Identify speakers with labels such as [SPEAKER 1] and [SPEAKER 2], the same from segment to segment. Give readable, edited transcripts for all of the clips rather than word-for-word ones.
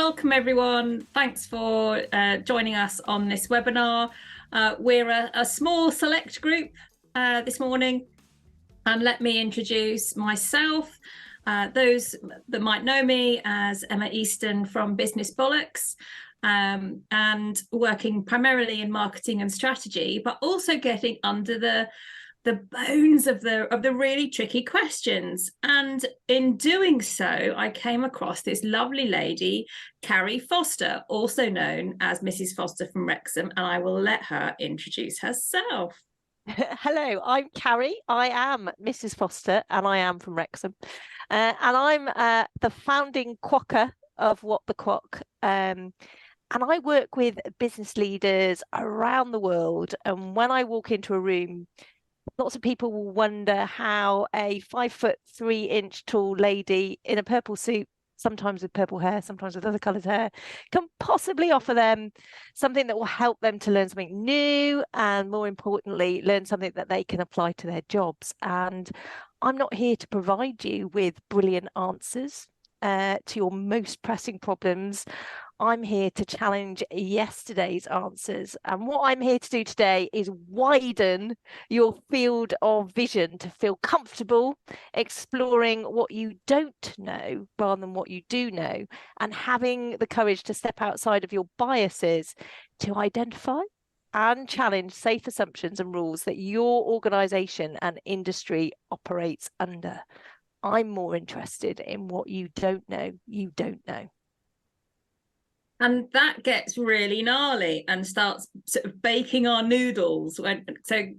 [SPEAKER 1] Welcome everyone. Thanks for joining us on this webinar. We're a small select group this morning, and let me introduce myself. Those that might know me as Emma Easton from Business Bollox, and working primarily in marketing and strategy, but also getting under the bones of the really tricky questions. And in doing so, I came across this lovely lady, Carrie Foster, also known as Mrs. Foster from Wrexham, and I will let her introduce herself.
[SPEAKER 2] Hello, I'm Carrie. I am Mrs. Foster and I am from Wrexham. And I'm the founding quocker of What the Quok. And I work with business leaders around the world. And when I walk into a room, lots of people will wonder how a 5'3" tall lady in a purple suit, sometimes with purple hair, sometimes with other coloured hair, can possibly offer them something that will help them to learn something new, and more importantly, learn something that they can apply to their jobs. And I'm not here to provide you with brilliant answers to your most pressing problems. I'm here to challenge yesterday's answers. And what I'm here to do today is widen your field of vision to feel comfortable exploring what you don't know rather than what you do know, and having the courage to step outside of your biases to identify and challenge safe assumptions and rules that your organization and industry operates under. I'm more interested in what you don't know.
[SPEAKER 1] And that gets really gnarly and starts sort of baking our noodles. So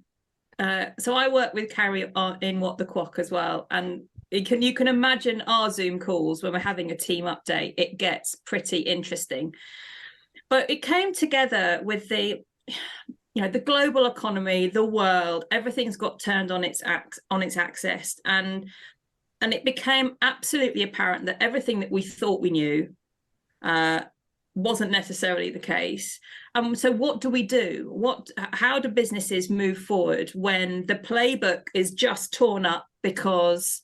[SPEAKER 1] I work with Carrie in What the Quok as well. And you can imagine our Zoom calls when we're having a team update. It gets pretty interesting. But it came together with the global economy, the world, everything's got turned on its axis. And it became absolutely apparent that everything that we thought we knew wasn't necessarily the case. So what do we do? How do businesses move forward when the playbook is just torn up because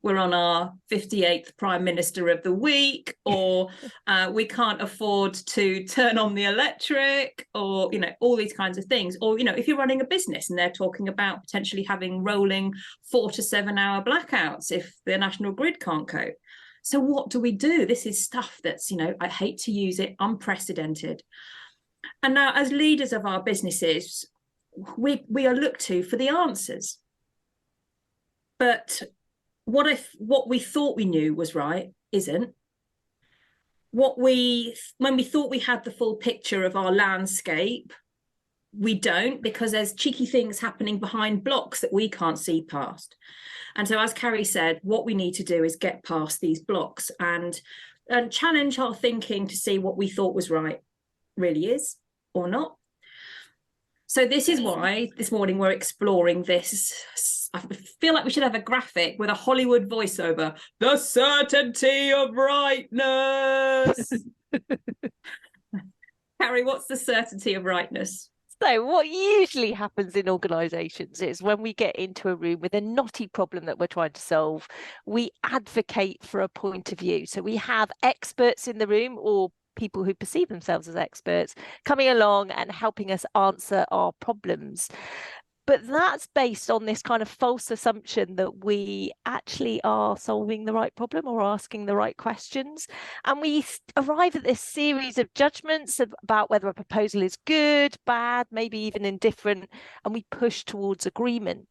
[SPEAKER 1] we're on our 58th Prime Minister of the week, or we can't afford to turn on the electric, or all these kinds of things? Or if you're running a business and they're talking about potentially having rolling 4 to 7 hour blackouts if the national grid can't cope. So what do we do? This is stuff that's, I hate to use it, unprecedented. And now, as leaders of our businesses, we are looked to for the answers. But what we thought we knew was right isn't. When we thought we had the full picture of our landscape, we don't, because there's cheeky things happening behind blocks that we can't see past. And so, as Carrie said, what we need to do is get past these blocks and challenge our thinking to see what we thought was right really is or not. So this is why this morning we're exploring this. I feel like we should have a graphic with a Hollywood voiceover. The certainty of rightness. Carrie, what's the certainty of rightness?
[SPEAKER 2] So what usually happens in organisations is when we get into a room with a knotty problem that we're trying to solve, we advocate for a point of view. So we have experts in the room, or people who perceive themselves as experts, coming along and helping us answer our problems. But that's based on this kind of false assumption that we actually are solving the right problem or asking the right questions. And we arrive at this series of judgments about whether a proposal is good, bad, maybe even indifferent, and we push towards agreement.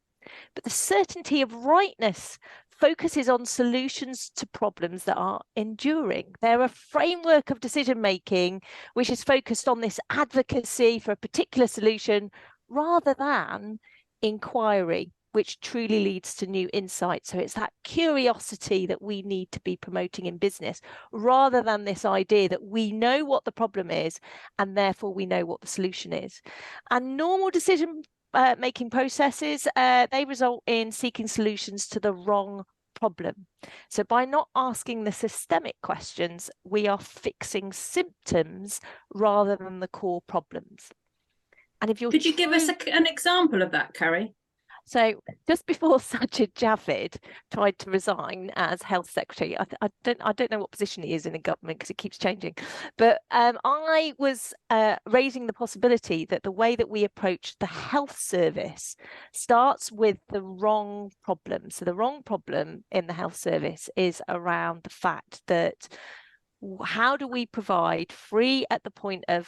[SPEAKER 2] But the certainty of rightness focuses on solutions to problems that are enduring. They're a framework of decision making which is focused on this advocacy for a particular solution, rather than inquiry, which truly leads to new insight. So it's that curiosity that we need to be promoting in business, rather than this idea that we know what the problem is and therefore we know what the solution is. And normal decision making processes, they result in seeking solutions to the wrong problem. So by not asking the systemic questions, we are fixing symptoms rather than the core problems. And if you're
[SPEAKER 1] Could you give us an example of that, Carrie?
[SPEAKER 2] So just before Sajid Javid tried to resign as health secretary, I don't know what position he is in the government because it keeps changing, but I was raising the possibility that the way that we approach the health service starts with the wrong problem. So the wrong problem in the health service is around the fact that how do we provide free at the point of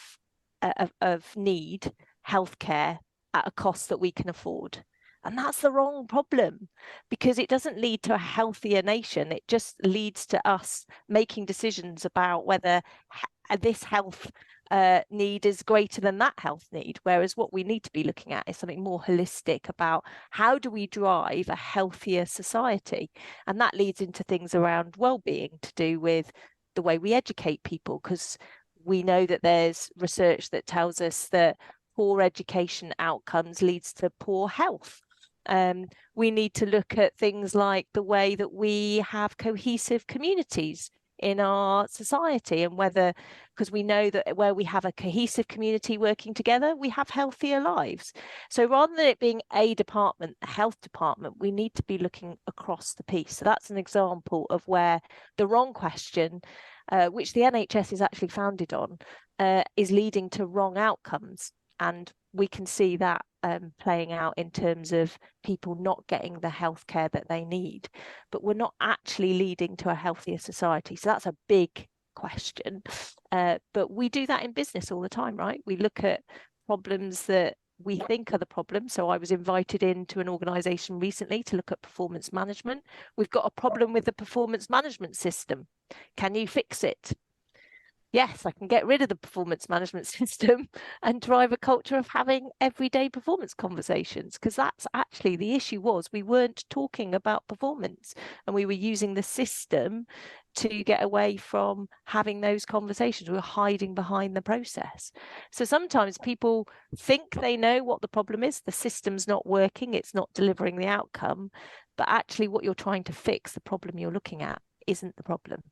[SPEAKER 2] need healthcare at a cost that we can afford? And that's the wrong problem, because it doesn't lead to a healthier nation. It just leads to us making decisions about whether this health need is greater than that health need. Whereas what we need to be looking at is something more holistic about how do we drive a healthier society? And that leads into things around well-being, to do with the way we educate people, because we know that there's research that tells us that poor education outcomes leads to poor health. We need to look at things like the way that we have cohesive communities in our society, and whether, because we know that where we have a cohesive community working together, we have healthier lives. So rather than it being a department, the health department, we need to be looking across the piece. So that's an example of where the wrong question, which the NHS is actually founded on, is leading to wrong outcomes. And we can see that playing out in terms of people not getting the healthcare that they need, but we're not actually leading to a healthier society. So that's a big question. But we do that in business all the time, right? We look at problems that we think are the problem. So I was invited into an organization recently to look at performance management. We've got a problem with the performance management system. Can you fix it? Yes, I can get rid of the performance management system and drive a culture of having everyday performance conversations, because that's actually the issue. Was we weren't talking about performance, and we were using the system to get away from having those conversations. We were hiding behind the process. So sometimes people think they know what the problem is. The system's not working. It's not delivering the outcome. But actually what you're trying to fix, the problem you're looking at, isn't the problem.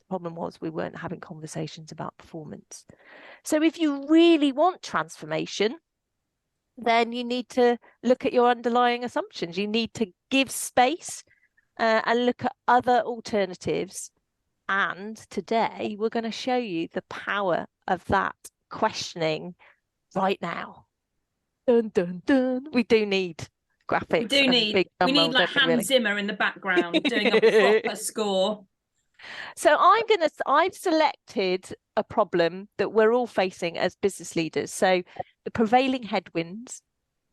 [SPEAKER 2] Problem was we weren't having conversations about performance. So if you really want transformation, then you need to look at your underlying assumptions. You need to give space and look at other alternatives. And today we're going to show you the power of that questioning right now. Dun, dun, dun. We do need graphics.
[SPEAKER 1] We need like Hans Zimmer in the background doing a proper score.
[SPEAKER 2] So I've selected a problem that we're all facing as business leaders. So the prevailing headwinds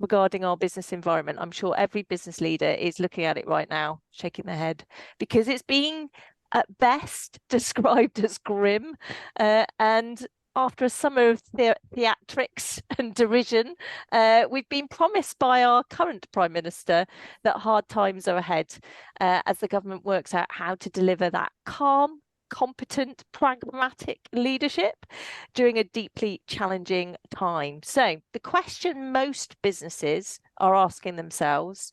[SPEAKER 2] regarding our business environment. I'm sure every business leader is looking at it right now, shaking their head, because it's being at best described as grim. And after a summer of theatrics and derision, we've been promised by our current Prime Minister that hard times are ahead as the government works out how to deliver that calm, competent, pragmatic leadership during a deeply challenging time. So the question most businesses are asking themselves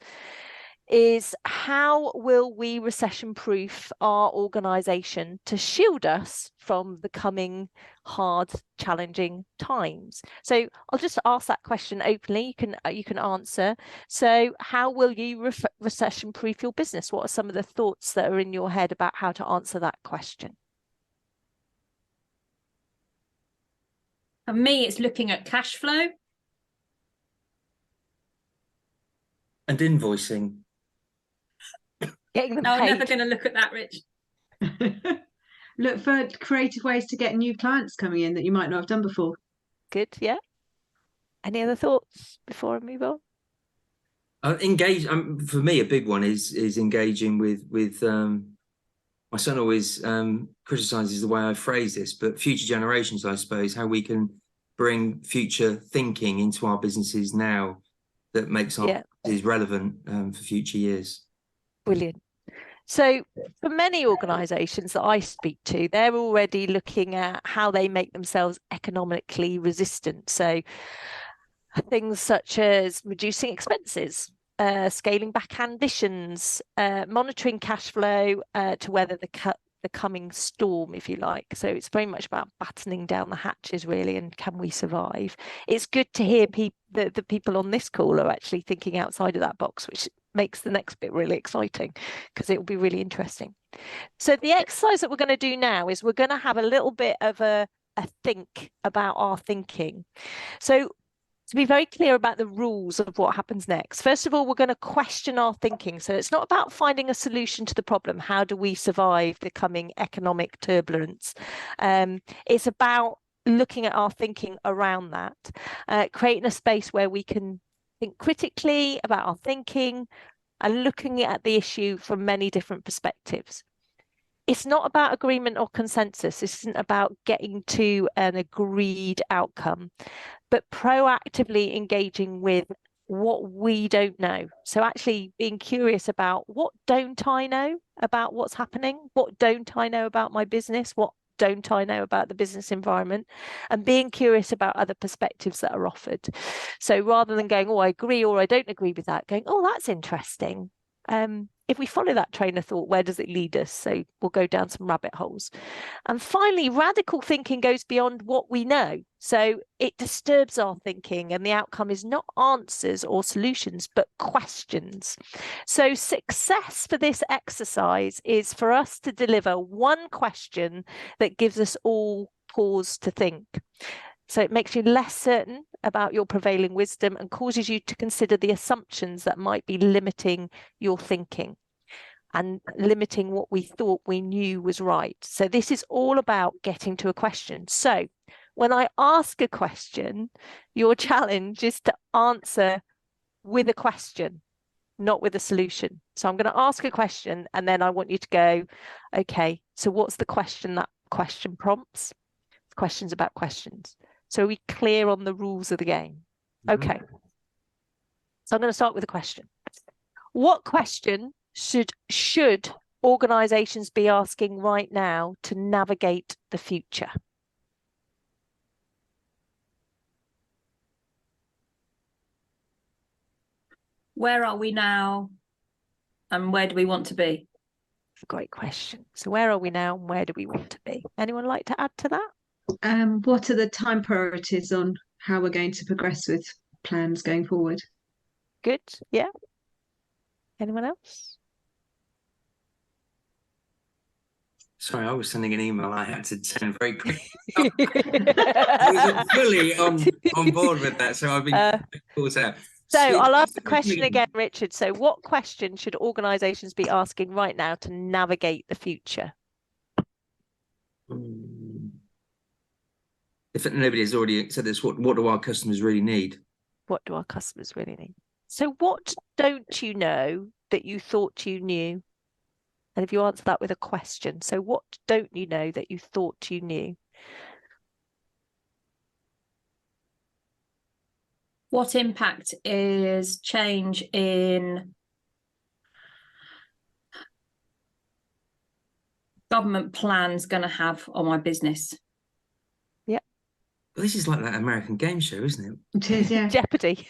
[SPEAKER 2] is, how will we recession-proof our organisation to shield us from the coming hard, challenging times? So I'll just ask that question openly. You can answer. So how will you recession-proof your business? What are some of the thoughts that are in your head about how to answer that question?
[SPEAKER 1] For me, it's looking at cash flow.
[SPEAKER 3] And invoicing.
[SPEAKER 2] Getting them
[SPEAKER 1] I'm
[SPEAKER 2] paid.
[SPEAKER 1] never going to look at that, Rich.
[SPEAKER 4] Look for creative ways to get new clients coming in that you might not have done before.
[SPEAKER 2] Good, yeah. Any other thoughts before I move on?
[SPEAKER 3] Engage. For me, a big one is engaging with. My son always criticizes the way I phrase this, but future generations, I suppose, how we can bring future thinking into our businesses now that makes our businesses relevant for future years.
[SPEAKER 2] Brilliant. So for many organisations that I speak to, they're already looking at how they make themselves economically resistant. So things such as reducing expenses, scaling back ambitions, monitoring cash flow to weather the the coming storm, if you like. So it's very much about battening down the hatches, really, and can we survive? It's good to hear the people on this call are actually thinking outside of that box, which makes the next bit really exciting, because it will be really interesting. So the exercise that we're going to do now is we're going to have a little bit of a think about our thinking. So to be very clear about the rules of what happens next, first of all, we're going to question our thinking. So it's not about finding a solution to the problem. How do we survive the coming economic turbulence? It's about looking at our thinking around that, creating a space where we can think critically about our thinking and looking at the issue from many different perspectives. It's not about agreement or consensus. This isn't about getting to an agreed outcome, but proactively engaging with what we don't know. So actually being curious about, what don't I know about what's happening? What don't I know about my business? What don't I know about the business environment? And being curious about other perspectives that are offered. So rather than going, oh, I agree or I don't agree with that, going, oh, that's interesting. If we follow that train of thought, where does it lead us? So we'll go down some rabbit holes. And finally, radical thinking goes beyond what we know. So it disturbs our thinking, and the outcome is not answers or solutions, but questions. So success for this exercise is for us to deliver one question that gives us all pause to think. So it makes you less certain about your prevailing wisdom and causes you to consider the assumptions that might be limiting your thinking and limiting what we thought we knew was right. So this is all about getting to a question. So when I ask a question, your challenge is to answer with a question, not with a solution. So I'm going to ask a question, and then I want you to go, okay, so what's the question that question prompts? Questions about questions. So are we clear on the rules of the game? Okay. So I'm going to start with a question. What question should organizations be asking right now to navigate the future?
[SPEAKER 1] Where are we now and where do we want to be?
[SPEAKER 2] Great question. So where are we now and where do we want to be? Anyone like to add to that?
[SPEAKER 4] What are the time priorities on how we're going to progress with plans going forward?
[SPEAKER 2] Good. Yeah. Anyone else?
[SPEAKER 3] Sorry, I was sending an email. I had to send very quickly. I wasn't fully on board with that, so I've been caught out.
[SPEAKER 2] So I'll ask the question again, Richard. So what question should organizations be asking right now to navigate the future?
[SPEAKER 3] If nobody has already said this, what do our customers really need?
[SPEAKER 2] What do our customers really need? So what don't you know that you thought you knew? And if you answer that with a question, so what don't you know that you thought you knew?
[SPEAKER 1] What impact is change in government plans going to have on my business?
[SPEAKER 3] Well, this is like that American game show, isn't it?
[SPEAKER 4] It is, yeah.
[SPEAKER 2] Jeopardy.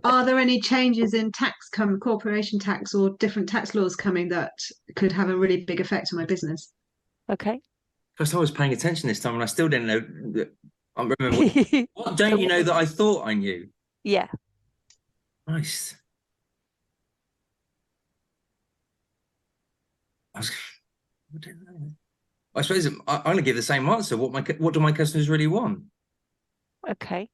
[SPEAKER 4] Are there any changes in corporation tax or different tax laws coming that could have a really big effect on my business?
[SPEAKER 2] Okay.
[SPEAKER 3] First, I was paying attention this time, and I still didn't know. I remember what don't you know that I thought I knew?
[SPEAKER 2] Yeah.
[SPEAKER 3] Nice. I don't know. I suppose I'm going to give the same answer. What do my customers really want?
[SPEAKER 2] Okay.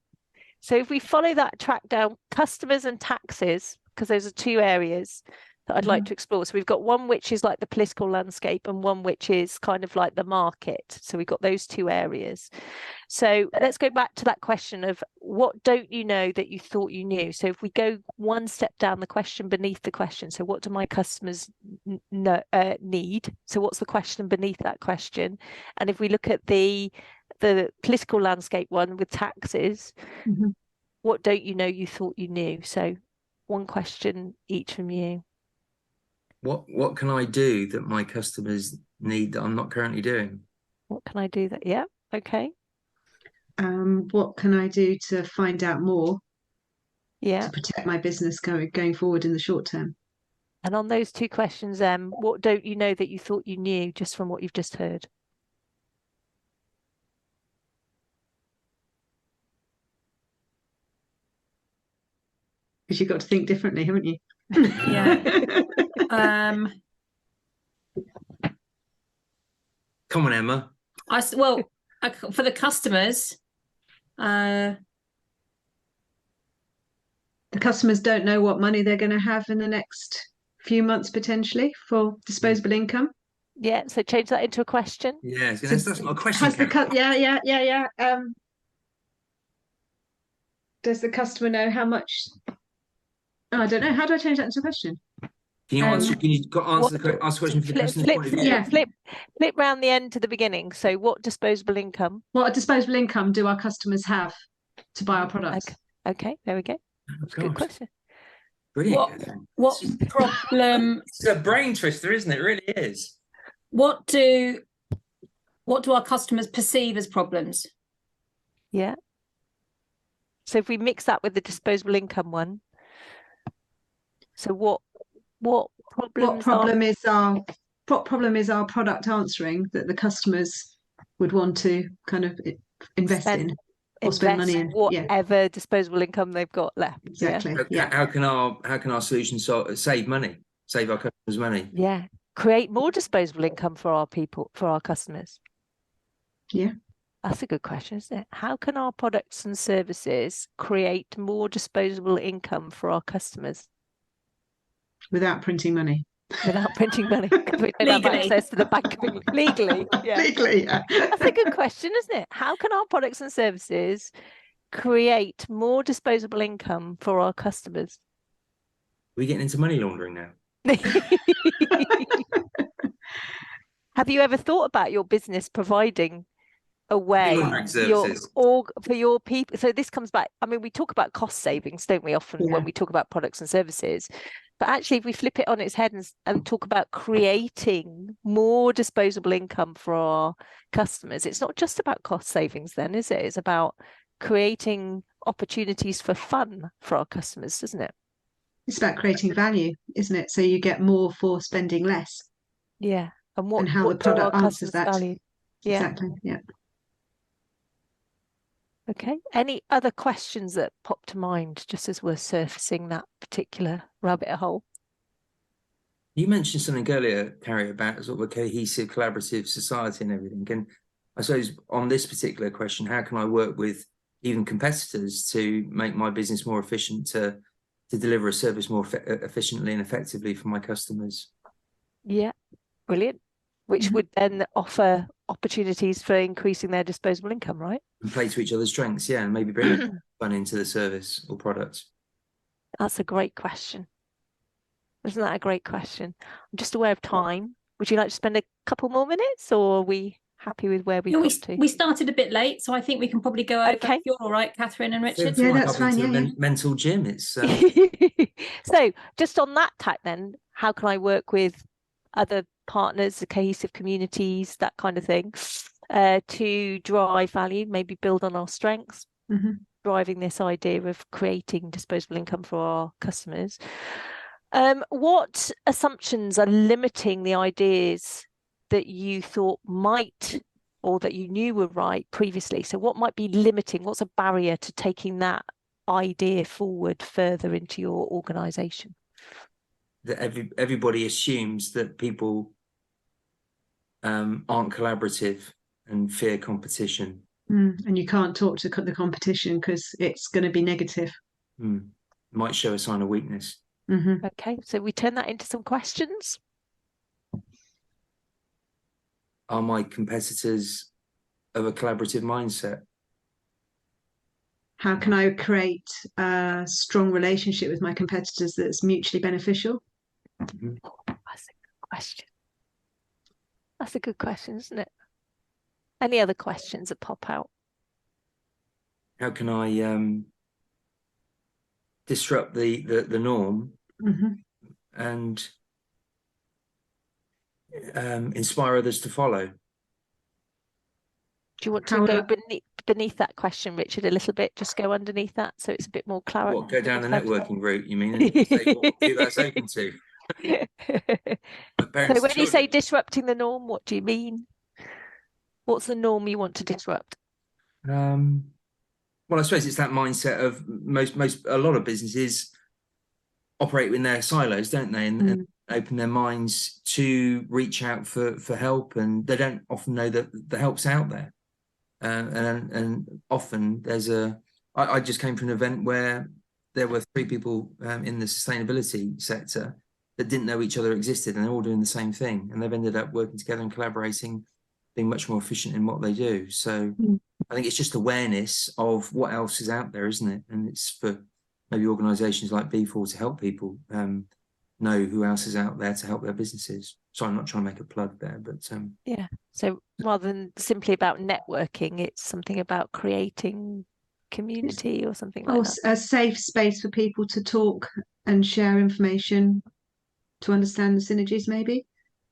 [SPEAKER 2] So if we follow that track down, customers and taxes, because those are two areas that I'd like to explore. So we've got one which is like the political landscape and one which is kind of like the market. So we've got those two areas. So let's go back to that question of what don't you know that you thought you knew? So if we go one step down the question beneath the question, so what do my customers need? So what's the question beneath that question? And if we look at the political landscape one with taxes, what don't you know you thought you knew? So one question each from you.
[SPEAKER 3] What can I do that my customers need that I'm not currently doing?
[SPEAKER 2] What can I do that? Yeah. Okay.
[SPEAKER 4] What can I do to find out more?
[SPEAKER 2] Yeah.
[SPEAKER 4] To protect my business going forward in the short term.
[SPEAKER 2] And on those two questions, what don't you know that you thought you knew just from what you've just heard?
[SPEAKER 4] Because you've got to think differently, haven't you?
[SPEAKER 1] Yeah.
[SPEAKER 3] Come on, Emma.
[SPEAKER 1] For the customers,
[SPEAKER 4] The customers don't know what money they're going to have in the next few months potentially for disposable income.
[SPEAKER 2] Yeah, so change that into a question.
[SPEAKER 3] Yeah, that's not a question.
[SPEAKER 4] Yeah. Does the customer know how much? Oh, I don't know. How do I change that into a question?
[SPEAKER 3] Can you answer? Can you answer the question from the customer's point of view?
[SPEAKER 4] Yeah.
[SPEAKER 2] Flip round the end to the beginning. So, what disposable income?
[SPEAKER 4] What disposable income do our customers have to buy our products?
[SPEAKER 2] Okay, there we go. That's a good question.
[SPEAKER 3] Brilliant.
[SPEAKER 1] What problem?
[SPEAKER 3] It's a brain twister, isn't it? It really is.
[SPEAKER 1] What do our customers perceive as problems?
[SPEAKER 2] Yeah. So if we mix that with the disposable income one, so what problem
[SPEAKER 4] is our product answering that the customers would want to kind of invest in or spend money in?
[SPEAKER 2] Whatever disposable income they've got left.
[SPEAKER 4] Exactly.
[SPEAKER 3] Yeah. How can our solution save money, save our customers money?
[SPEAKER 2] Yeah. Create more disposable income for our people, for our customers.
[SPEAKER 4] Yeah.
[SPEAKER 2] That's a good question, isn't it? How can our products and services create more disposable income for our customers?
[SPEAKER 4] Without printing money.
[SPEAKER 2] Without printing money. Because we don't have access to the Bank of England. Legally. Yeah.
[SPEAKER 4] Legally, yeah.
[SPEAKER 2] That's a good question, isn't it? How can our products and services create more disposable income for our customers?
[SPEAKER 3] Are we getting into money laundering now?
[SPEAKER 2] Have you ever thought about your business providing a way for your people? So this comes back. I mean, we talk about cost savings, don't we, often when we talk about products and services? But actually, if we flip it on its head and talk about creating more disposable income for our customers, it's not just about cost savings then, is it? It's about creating opportunities for fun for our customers, isn't it?
[SPEAKER 4] It's about creating value, isn't it? So you get more for spending less.
[SPEAKER 2] Yeah. And
[SPEAKER 4] how the product answers that.
[SPEAKER 2] Value? Yeah.
[SPEAKER 4] Exactly. Yeah.
[SPEAKER 2] Okay. Any other questions that pop to mind just as we're surfacing that particular rabbit hole?
[SPEAKER 3] You mentioned something earlier, Carrie, about sort of a cohesive, collaborative society and everything. And I suppose on this particular question, how can I work with even competitors to make my business more efficient, to deliver a service more efficiently and effectively for my customers?
[SPEAKER 2] Yeah, brilliant. Which would then offer opportunities for increasing their disposable income, right?
[SPEAKER 3] And play to each other's strengths, yeah, and maybe bring fun into the service or product.
[SPEAKER 2] That's a great question. Isn't that a great question? I'm just aware of time. Would you like to spend a couple more minutes, or are we happy with where we got to?
[SPEAKER 1] We started a bit late, so I think we can probably go over.
[SPEAKER 2] Okay.
[SPEAKER 1] If you're all right, Catherine and Richard.
[SPEAKER 4] Yeah, that's fine. Yeah.
[SPEAKER 3] Mental gym. It's
[SPEAKER 2] So just on that tack then, how can I work with other partners, the cohesive communities, that kind of thing, to drive value, maybe build on our strengths, driving this idea of creating disposable income for our customers? What assumptions are limiting the ideas that you thought might, or that you knew were right previously? So what might be limiting? What's a barrier to taking that idea forward further into your organization?
[SPEAKER 3] That everybody assumes that people aren't collaborative and fear competition.
[SPEAKER 4] And you can't talk to the competition because it's going to be negative.
[SPEAKER 3] Might show a sign of weakness.
[SPEAKER 2] Okay, so we turn that into some questions.
[SPEAKER 3] Are my competitors of a collaborative mindset?
[SPEAKER 4] How can I create a strong relationship with my competitors that's mutually beneficial?
[SPEAKER 2] That's a good question. That's a good question, isn't it? Any other questions that pop out?
[SPEAKER 3] How can I disrupt the norm and inspire others to follow?
[SPEAKER 2] Do you want to go beneath that question, Richard, a little bit? Just go underneath that so it's a bit more clarity.
[SPEAKER 3] What, go down the networking route, you mean? And say what that's open to?
[SPEAKER 2] So when you say disrupting the norm, what do you mean? What's the norm you want to disrupt?
[SPEAKER 3] Well, I suppose it's that mindset of a lot of businesses operate in their silos, don't they? And open their minds to reach out for help, and they don't often know that the help's out there. And often there's I just came from an event where there were 3 people in the sustainability sector that didn't know each other existed, and they're all doing the same thing, and they've ended up working together and collaborating, being much more efficient in what they do. So I think it's just awareness of what else is out there, isn't it? And it's for maybe organisations like B4 to help people know who else is out there to help their businesses. So I'm not trying to make a plug there, but
[SPEAKER 2] yeah. So rather than simply about networking, it's something about creating community or something like that.
[SPEAKER 4] A safe space for people to talk and share information, to understand the synergies, maybe.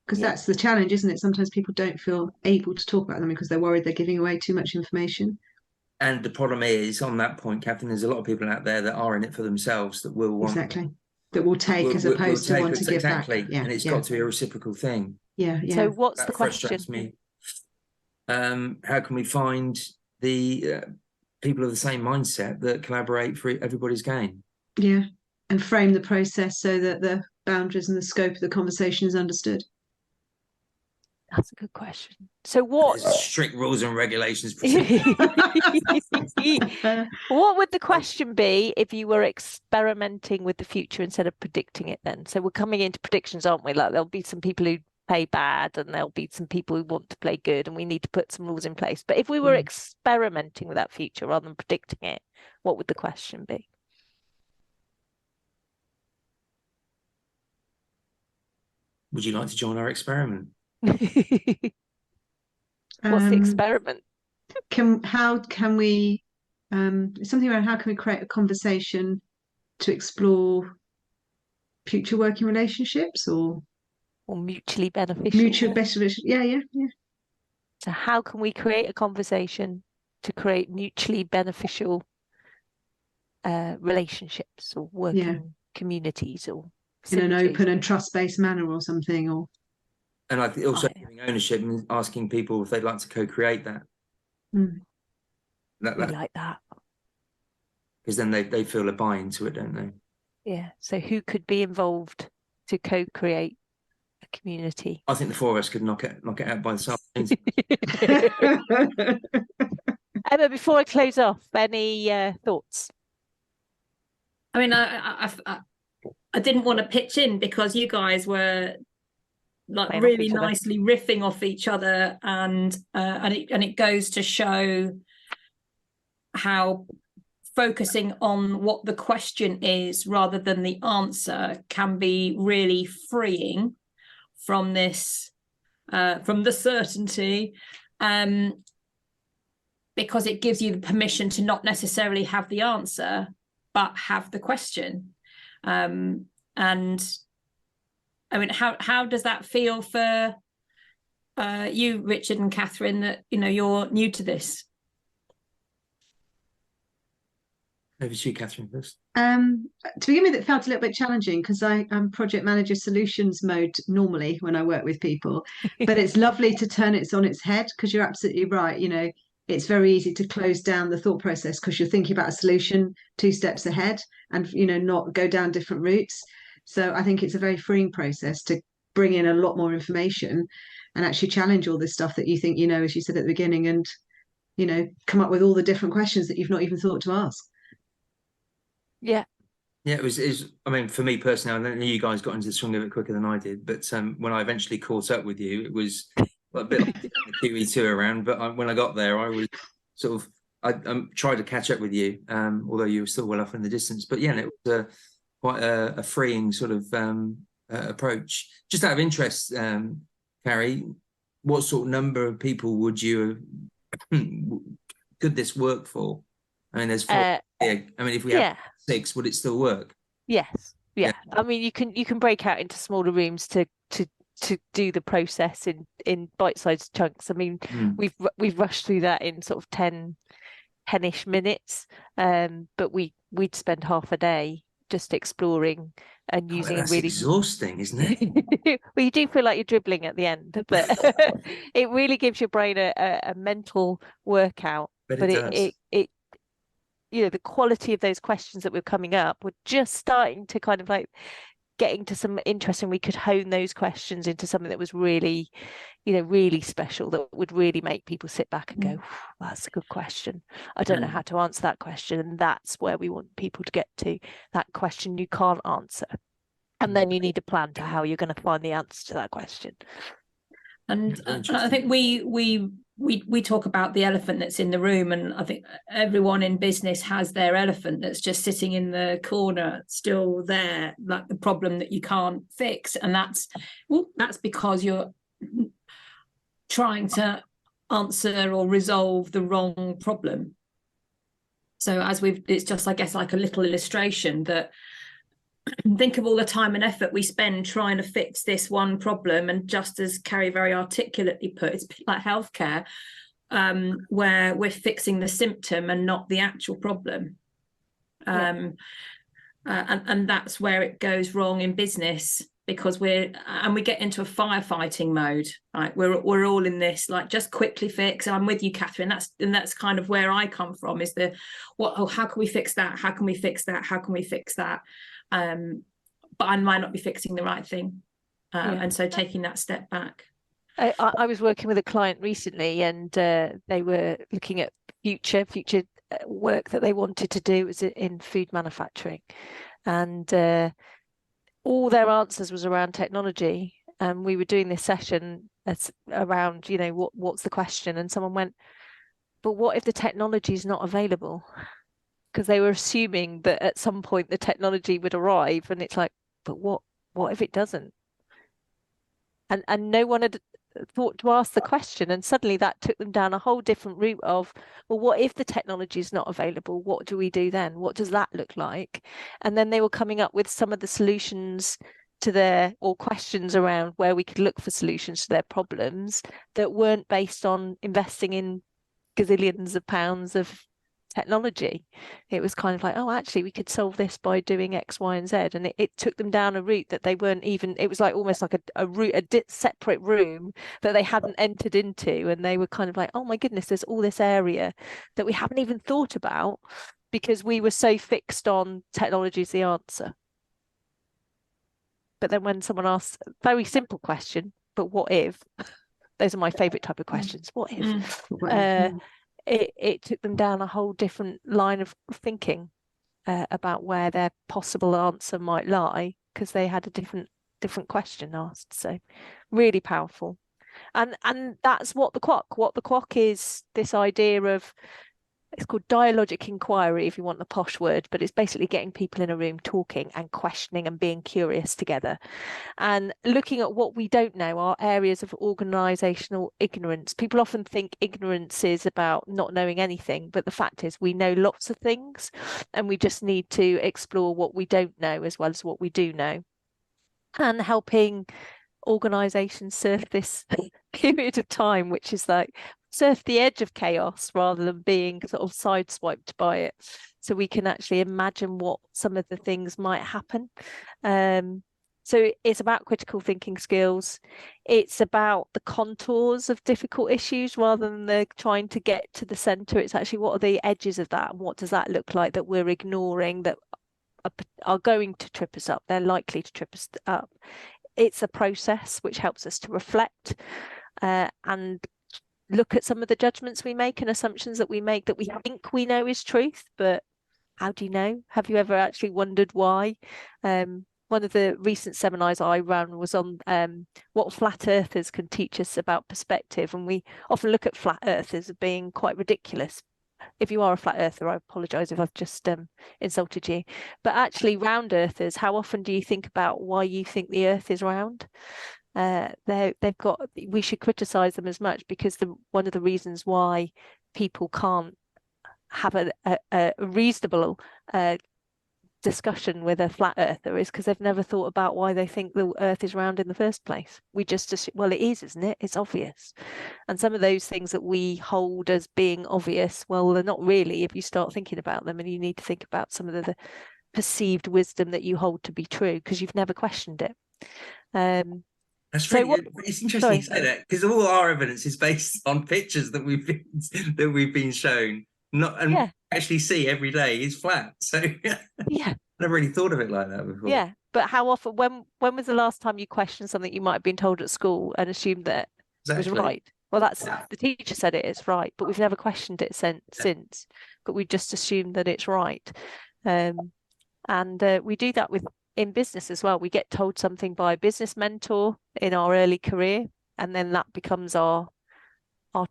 [SPEAKER 4] Because that's the challenge, isn't it? Sometimes people don't feel able to talk about them because they're worried they're giving away too much information.
[SPEAKER 3] And the problem is, on that point, Catherine, there's a lot of people out there that are in it for themselves that will want
[SPEAKER 4] that will take as opposed to want to give back.
[SPEAKER 3] Yeah, and it's got to be a reciprocal thing.
[SPEAKER 4] Yeah.
[SPEAKER 2] So what's
[SPEAKER 3] that
[SPEAKER 2] the question?
[SPEAKER 3] Frustrates me. How can we find the people of the same mindset that collaborate for everybody's gain?
[SPEAKER 4] Yeah, and frame the process so that the boundaries and the scope of the conversation is understood.
[SPEAKER 2] That's a good question. So what
[SPEAKER 3] strict rules and regulations?
[SPEAKER 2] What would the question be if you were experimenting with the future instead of predicting it then? So we're coming into predictions, aren't we? Like there'll be some people who play bad and there'll be some people who want to play good, and we need to put some rules in place. But if we were experimenting with that future rather than predicting it, what would the question be?
[SPEAKER 3] Would you like to join our experiment?
[SPEAKER 2] What's the experiment?
[SPEAKER 4] How can we something around how can we create a conversation to explore future working relationships or
[SPEAKER 2] mutually beneficial?
[SPEAKER 4] Yeah.
[SPEAKER 2] So how can we create a conversation to create mutually beneficial relationships or working communities, or
[SPEAKER 4] in an open and trust-based manner or something? Or
[SPEAKER 3] and I think also giving ownership and asking people if they'd like to co-create that.
[SPEAKER 2] We like that.
[SPEAKER 3] Because then they feel a buy into it, don't they?
[SPEAKER 2] Yeah. So who could be involved to co-create a community?
[SPEAKER 3] I think the 4 of us could knock it out by the afternoon.
[SPEAKER 2] Emma, before I close off, any thoughts?
[SPEAKER 1] I mean, I didn't want to pitch in because you guys were like really nicely riffing off each other, and it goes to show how focusing on what the question is rather than the answer can be really freeing from this from the certainty, because it gives you the permission to not necessarily have the answer but have the question. And I mean, how does that feel for you, Richard and Catherine, that you're new to this?
[SPEAKER 3] Over to you, Catherine, first.
[SPEAKER 4] To begin with, it felt a little bit challenging because I'm project manager solutions mode normally when I work with people, but it's lovely to turn it on its head, because you're absolutely right. It's very easy to close down the thought process because you're thinking about a solution 2 steps ahead and not go down different routes. So I think it's a very freeing process to bring in a lot more information and actually challenge all this stuff that you think as you said at the beginning, and come up with all the different questions that you've not even thought to ask.
[SPEAKER 2] Yeah,
[SPEAKER 3] it was. I mean, for me personally, I don't know you guys got into the swing of it quicker than I did, but when I eventually caught up with you, it was a bit like the QE2 around. But when I got there, I was sort of I tried to catch up with you, although you were still well off in the distance. But it was quite a freeing sort of approach. Just out of interest, Carrie, what sort of number of people would you could this work for? I mean, there's 4. I mean, if we had 6, would it still work?
[SPEAKER 2] Yes. Yeah. I mean, you can break out into smaller rooms to do the process in bite-sized chunks. I mean, we've rushed through that in sort of 10-ish minutes, but we'd spend half a day just exploring and using a
[SPEAKER 3] That's
[SPEAKER 2] really
[SPEAKER 3] exhausting, isn't it?
[SPEAKER 2] well, you do feel like you're dribbling at the end, but it really gives your brain a mental workout.
[SPEAKER 3] But
[SPEAKER 2] But
[SPEAKER 3] it does.
[SPEAKER 2] it the quality of those questions that were coming up were just starting to kind of like getting to some interest, and we could hone those questions into something that was really, really special, that would really make people sit back and go, that's a good question. I don't know how to answer that question. And that's where we want people to get to, that question you can't answer. And then you need a plan to how you're going to find the answer to that question.
[SPEAKER 1] And I think we talk about the elephant that's in the room, and I think everyone in business has their elephant that's just sitting in the corner, still there, like the problem that you can't fix. And that's because you're trying to answer or resolve the wrong problem. So it's just, I guess, like a little illustration that think of all the time and effort we spend trying to fix this one problem. And just as Carrie very articulately put, it's like healthcare, where we're fixing the symptom and not the actual problem. And that's where it goes wrong in business, because we get into a firefighting mode. Right, we're all in this, like, just quickly fix. And I'm with you, Catherine. That's kind of where I come from. Is how can we fix that? How can we fix that? How can we fix that? But I might not be fixing the right thing, and so taking that step back.
[SPEAKER 2] I was working with a client recently, and they were looking at future work that they wanted to do was in food manufacturing, and all their answers was around technology. And we were doing this session around, what's the question? And someone went, but what if the technology is not available? Because they were assuming that at some point the technology would arrive, and it's like, but what if it doesn't? And no one had thought to ask the question, and suddenly that took them down a whole different route of, well, what if the technology is not available? What do we do then? What does that look like? And then they were coming up with some of the solutions or questions around where we could look for solutions to their problems that weren't based on investing in gazillions of pounds of technology. It was kind of like, oh, actually we could solve this by doing X, Y, and Z. And it took them down a route that they weren't even, it was like almost like a separate room that they hadn't entered into. And they were kind of like, oh my goodness, there's all this area that we haven't even thought about, because we were so fixed on technology is the answer. But then when someone asks a very simple question, but what if? Those are my favorite type of questions. What if? It took them down a whole different line of thinking about where their possible answer might lie, because they had a different question asked. So really powerful. And that's what the Quok is, this idea of, it's called dialogic inquiry if you want the posh word, but it's basically getting people in a room talking and questioning and being curious together and looking at what we don't know, our areas of organizational ignorance. People often think ignorance is about not knowing anything, but the fact is we know lots of things, and we just need to explore what we don't know as well as what we do know, and helping organizations surf this period of time, which is like surf the edge of chaos rather than being sort of sideswiped by it, so we can actually imagine what some of the things might happen. So it's about critical thinking skills. It's about the contours of difficult issues rather than the trying to get to the center. It's actually, what are the edges of that, and what does that look like that we're ignoring, that are going to trip us up, they're likely to trip us up. It's a process which helps us to reflect and look at some of the judgments we make and assumptions that we make that we think we know is truth, but how do you know? Have you ever actually wondered why? One of the recent seminars I ran was on what flat earthers can teach us about perspective, and we often look at flat earthers as being quite ridiculous. If you are a flat earther, I apologise if I've just insulted you, but actually round earthers, how often do you think about why you think the earth is round? We should criticize them as much, because one of the reasons why people can't have a reasonable discussion with a flat earther is because they've never thought about why they think the earth is round in the first place. We just assume, well, it is, isn't it? It's obvious. And some of those things that we hold as being obvious, well, they're not really if you start thinking about them, and you need to think about some of the perceived wisdom that you hold to be true because you've never questioned it.
[SPEAKER 3] That's
[SPEAKER 2] So
[SPEAKER 3] really, it's interesting you say that, because all our evidence is based on pictures that we've been shown, and actually see every day is flat. So
[SPEAKER 2] yeah,
[SPEAKER 3] I never really thought of it like that before.
[SPEAKER 2] Yeah, but how often? When was the last time you questioned something you might have been told at school and assumed that it was right? Well, that's the teacher said it is right, but we've never questioned it since. But we just assumed that it's right, and we do that in business as well. We get told something by a business mentor in our early career, and then that becomes our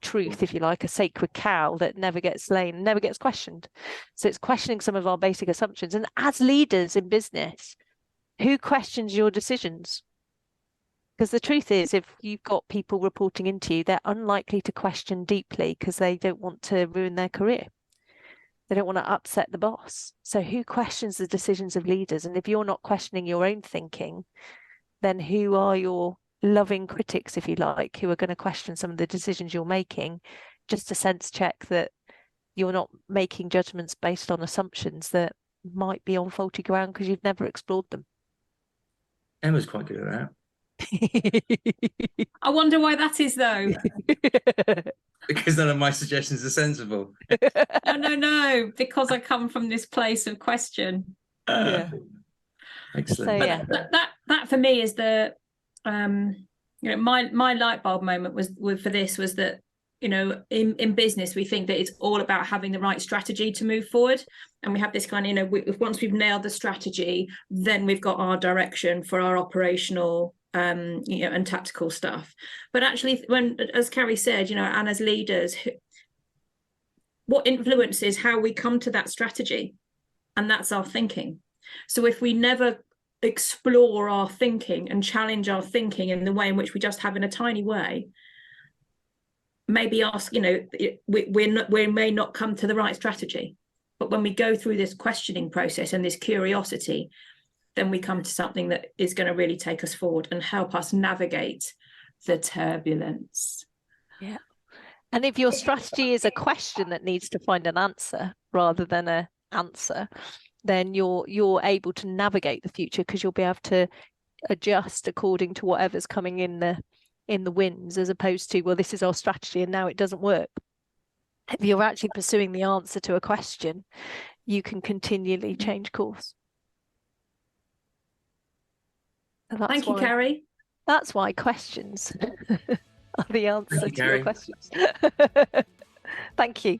[SPEAKER 2] truth, if you like, a sacred cow that never gets slain, never gets questioned. So it's questioning some of our basic assumptions. And as leaders in business, who questions your decisions? Because the truth is, if you've got people reporting into you, they're unlikely to question deeply because they don't want to ruin their career. They don't want to upset the boss. So who questions the decisions of leaders? And if you're not questioning your own thinking, then who are your loving critics, if you like, who are going to question some of the decisions you're making, just to sense check that you're not making judgments based on assumptions that might be on faulty ground because you've never explored them.
[SPEAKER 3] Emma's quite good at that.
[SPEAKER 1] I wonder why that is, though.
[SPEAKER 3] Because none of my suggestions are sensible.
[SPEAKER 1] No, because I come from this place of question.
[SPEAKER 3] Excellent.
[SPEAKER 2] So,
[SPEAKER 1] that for me is the my light bulb moment was that in business we think that it's all about having the right strategy to move forward, and we have this kind of once we've nailed the strategy, then we've got our direction for our operational and tactical stuff. But actually, when, as Carrie said, and as leaders, what influences how we come to that strategy, and that's our thinking. So if we never explore our thinking and challenge our thinking in the way in which we just have in a tiny way, maybe ask, we may not come to the right strategy. But when we go through this questioning process and this curiosity, then we come to something that is going to really take us forward and help us navigate the turbulence.
[SPEAKER 2] Yeah. And if your strategy is a question that needs to find an answer rather than an answer, then you're able to navigate the future because you'll be able to adjust according to whatever's coming in the winds, as opposed to, well, this is our strategy and now it doesn't work. If you're actually pursuing the answer to a question, you can continually change course.
[SPEAKER 1] Thank you, Carrie.
[SPEAKER 2] That's why questions are the answer to your questions. Thank you.